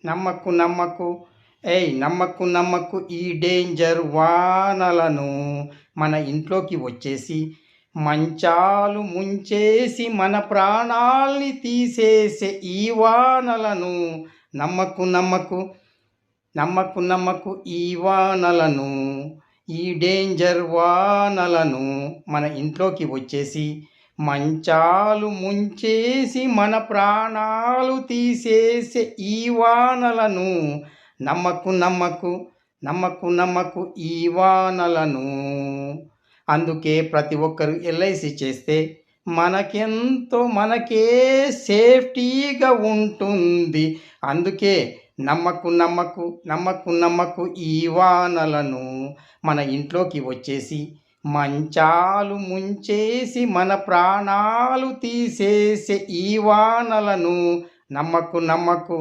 నమ్మకు నమ్మకు నమ్మకు నమ్మకు ఈ డేంజర్ వానలను మన ఇంట్లోకి వచ్చేసి మంచాలు ముంచేసి మన ప్రాణాల్ని తీసేసే ఈ వానలను నమ్మకు నమ్మకు నమ్మకు నమ్మకు ఈ వానలను ఈ డేంజర్ వానలను మన ఇంట్లోకి వచ్చేసి మంచాలు ముంచేసి మన ప్రాణాలు తీసేసే ఈ వానలను నమ్మకు నమ్మకు నమ్మకు నమ్మకు ఈ వానలను. అందుకే ప్రతి ఒక్కరు ఎల్ఐసి చేస్తే మనకే సేఫ్టీగా ఉంటుంది. అందుకే నమ్మకు నమ్మకు నమ్మకు నమ్మకు ఈ వానలను మన ఇంట్లోకి వచ్చేసి మంచాలు ముంచేసి మన ప్రాణాలు తీసేసే ఈ వానలను నమ్మకు నమ్మకు